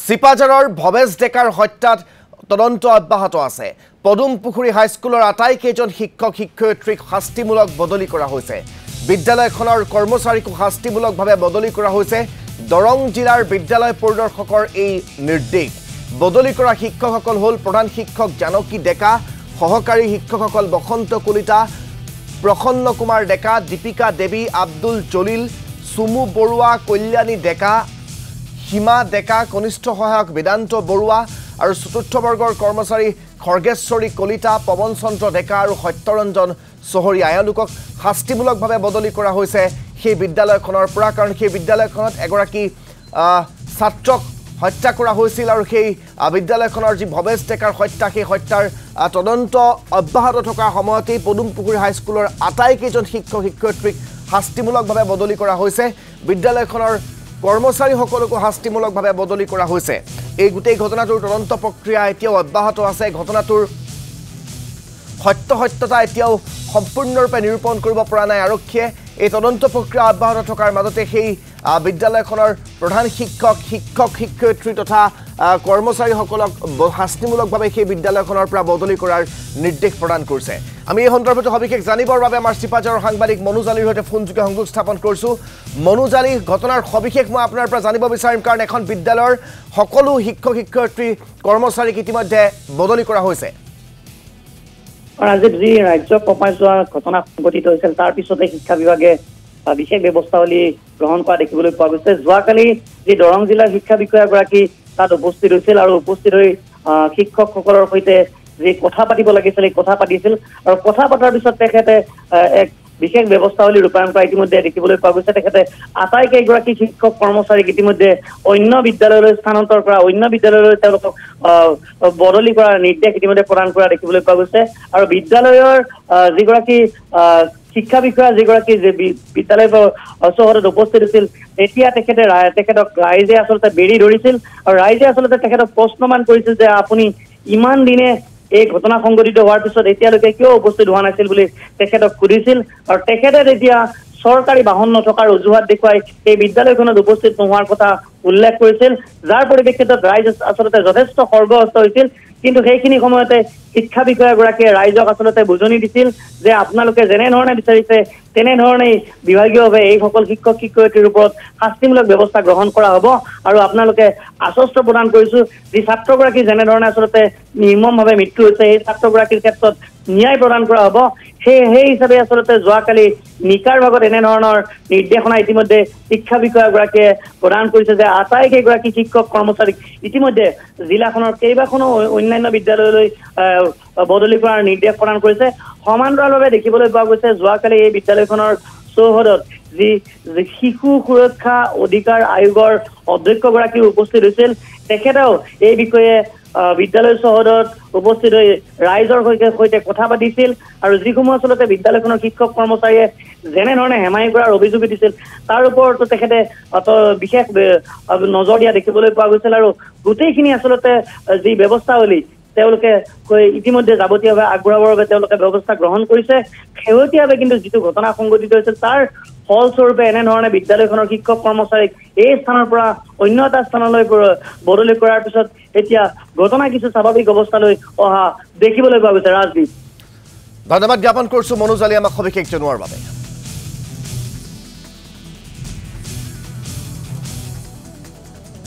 চিপাঝাৰৰ ভৱেশ ডেকাৰ হত্যাত তদন্ত অব্যাহত আছে। পদুমপুখুৰী হাইস্কুলৰ আটাইকেইজন শিক্ষক শিক্ষয়িত্ৰীক শাস্তিমূলক বদলি কৰা হৈছে। বিদ্যালয়খনৰ কৰ্মচাৰীকো শাস্তিমূলকভাৱে বদলি কৰা হৈছে। দৰং জিলাৰ বিদ্যালয় পৰিদৰ্শকৰ এই নিৰ্দেশ। বদলি কৰা শিক্ষকসকল হ'ল প্ৰধান শিক্ষক জানকী ডেকা, সহকাৰী শিক্ষকসকল বসন্ত কলিতা, প্ৰসন্ন কুমাৰ ডেকা, দীপিকা দেৱী, আব্দুল জলিল, চুমু বৰুৱা, কল্যাণী ডেকা, হিমা ডেকা, কনিষ্ঠ সহায়ক বেদান্ত বৰুৱা আৰু চতুৰ্থ বৰ্গৰ কৰ্মচাৰী খৰ্গেশ্বৰী কলিতা, পৱন চন্দ্ৰ ডেকা আৰু সত্যৰঞ্জন চহৰীয়া এওঁলোকক শাস্তিমূলকভাৱে বদলি কৰা হৈছে সেই বিদ্যালয়খনৰ পৰা। কাৰণ সেই বিদ্যালয়খনত এগৰাকী ছাত্ৰক হত্যা কৰা হৈছিল আৰু সেই বিদ্যালয়খনৰ যি ভৱেশ ডেকাৰ হত্যা, সেই হত্যাৰ তদন্ত অব্যাহত থকাৰ সময়তেই পদুমপুখুৰী হাইস্কুলৰ আটাইকেইজন শিক্ষক শিক্ষয়িত্ৰীক শাস্তিমূলকভাৱে বদলি কৰা হৈছে। বিদ্যালয়খনৰ কৰ্মচাৰীসকলকো শাস্তিমূলকভাৱে বদলি কৰা হৈছে। এই গোটেই ঘটনাটোৰ তদন্ত প্ৰক্ৰিয়া এতিয়াও অব্যাহত আছে। ঘটনাটোৰ সত্যতা এতিয়াও সম্পূৰ্ণৰূপে নিৰূপণ কৰিব পৰা নাই আৰক্ষীয়ে। এই তদন্ত প্ৰক্ৰিয়া অব্যাহত থকাৰ মাজতে সেই বিদ্যালয়খনৰ প্ৰধান শিক্ষক শিক্ষয়িত্ৰী তথা কৰ্মচাৰীসকলক শাস্তিমূলকভাৱে সেই বিদ্যালয়খনৰ পৰা বদলি কৰাৰ নিৰ্দেশ প্ৰদান কৰিছে। আমি এই সন্দৰ্ভত সবিশেষ জানিবৰ বাবে আমাৰ চিপাঝাৰৰ সাংবাদিক মনোজালিৰ সৈতে ফোনযোগে সংযোগ স্থাপন কৰিছোঁ। মনোজালি, ঘটনাৰ সবিশেষ মই আপোনাৰ পৰা জানিব বিচাৰিম, কাৰণ এখন বিদ্যালয়ৰ সকলো শিক্ষক শিক্ষয়িত্ৰী কৰ্মচাৰীক ইতিমধ্যে বদলি কৰা হৈছে। আজি যি ৰাজ্যক কঁপাই যোৱা ঘটনা সংঘটিত হৈছিল, তাৰ পিছতে শিক্ষা বিভাগে বিশেষ ব্যৱস্থাৱলী গ্ৰহণ কৰা দেখিবলৈ পোৱা গৈছে। যোৱাকালি যি দৰং জিলাৰ শিক্ষা বিষয়াগৰাকী তাত উপস্থিত হৈছিল আৰু উপস্থিত হৈ শিক্ষকসকলৰ সৈতে যি কথা পাতিব লাগিছিল সেই কথা পাতিছিল আৰু কথা পতাৰ পিছত তেখেতে এক বিশেষ ব্যৱস্থাৱলী ৰূপায়ণ কৰা ইতিমধ্যে দেখিবলৈ পোৱা গৈছে। তেখেতে আটাইকেইগৰাকী শিক্ষক কৰ্মচাৰীক ইতিমধ্যে অন্য বিদ্যালয়লৈ স্থানান্তৰ কৰা, অন্য বিদ্যালয়লৈ তেওঁলোকক বদলি কৰাৰ নিৰ্দেশ ইতিমধ্যে প্ৰদান কৰা দেখিবলৈ পোৱা গৈছে। আৰু বিদ্যালয়ৰ যিগৰাকী শিক্ষা বিষয়া যিগৰাকী যে বিদ্যালয় চহৰত উপস্থিত হৈছিল, তেতিয়া তেখেতক ৰাইজে আচলতে বেৰি ধৰিছিল আৰু ৰাইজে আচলতে তেখেতক প্ৰশ্নমান কৰিছিল যে আপুনি ইমান দিনে এই ঘটনা সংঘটিত হোৱাৰ পিছত এতিয়ালৈকে কিয় উপস্থিত হোৱা নাছিল বুলি তেখেতক সুধিছিল। আৰু তেখেতে তেতিয়া চৰকাৰী বাহন নথকাৰ অজুহাত দেখুৱাই এই বিদ্যালয়খনত উপস্থিত নোহোৱাৰ কথা উল্লেখ কৰিছিল, যাৰ পৰিপ্ৰেক্ষিতত ৰাইজ আচলতে যথেষ্ট খৰ্গহস্ত হৈছিল। কিন্তু সেইখিনি সময়তে শিক্ষা বিষয়াগৰাকীয়ে ৰাইজক আচলতে বুজনি দিছিল যে আপোনালোকে যেনেধৰণে বিচাৰিছে তেনেধৰণেই বিভাগীয়ভাৱে এইসকল শিক্ষক শিক্ষয়িত্ৰীৰ ওপৰত শাস্তিমূলক ব্যৱস্থা গ্ৰহণ কৰা হ'ব আৰু আপোনালোকে আশ্বস্ত প্ৰদান কৰিছোঁ যি ছাত্ৰগৰাকী যেনেধৰণে আচলতে নিৰ্মমভাৱে মৃত্যু হৈছে, সেই ছাত্ৰগৰাকীৰ ক্ষেত্ৰত ন্যায় প্ৰদান কৰা হ'ব। সেই হিচাপে আচলতে যোৱাকালি নিকাৰ ভাগত এনেধৰণৰ নিৰ্দেশনা ইতিমধ্যে শিক্ষা বিষয়াগৰাকীয়ে প্ৰদান কৰিছে যে আটাইকেইগৰাকী শিক্ষক কৰ্মচাৰীক ইতিমধ্যে জিলাখনৰ কেইবাখনো অন্যান্য বিদ্যালয়লৈ বদলি কৰাৰ নিৰ্দেশ প্ৰদান কৰিছে। সমান্তৰালভাৱে দেখিবলৈ পোৱা গৈছে যোৱাকালি এই বিদ্যালয়খনৰ চৌহদত যি শিশু সুৰক্ষা অধিকাৰ আয়োগৰ অধ্যক্ষগৰাকী উপস্থিত হৈছিল, তেখেতেও এই বিষয়ে বিদ্যালয় চৌহদত উপস্থিত হৈ ৰাইজৰ সৈতে কথা পাতিছিল আৰু যিসমূহ আচলতে বিদ্যালয়খনৰ শিক্ষক কৰ্মচাৰীয়ে যেনেধৰণে হেমাহি কৰাৰ অভিযোগ দিছিল তাৰ ওপৰতো তেখেতে বিশেষ নজৰ দিয়া দেখিবলৈ পোৱা গৈছিল। আৰু গোটেইখিনি আচলতে যি ব্যৱস্থাৱলী তেওঁলোকে ইতিমধ্যে যাৱতীয়ভাৱে আগবঢ়াবৰ বাবে তেওঁলোকে ব্যৱস্থা গ্ৰহণ কৰিছে। শেহতীয়াভাৱে কিন্তু যিটো ঘটনা সংঘটিত হৈছিল তাৰ ফলস্বৰূপে এনেধৰণে বিদ্যালয়খনৰ শিক্ষক কৰ্মচাৰীক এই স্থানৰ পৰা অন্য এটা স্থানলৈ বদলি কৰাৰ পিছত এতিয়া ঘটনা কিছু স্বাভাৱিক অৱস্থালৈ অহা দেখিবলৈ পোৱা গৈছে। ৰাজদীপ, ধন্যবাদ জ্ঞাপন কৰিছোঁ মনোজালি আমাক সবিশেষ জনোৱাৰ বাবে।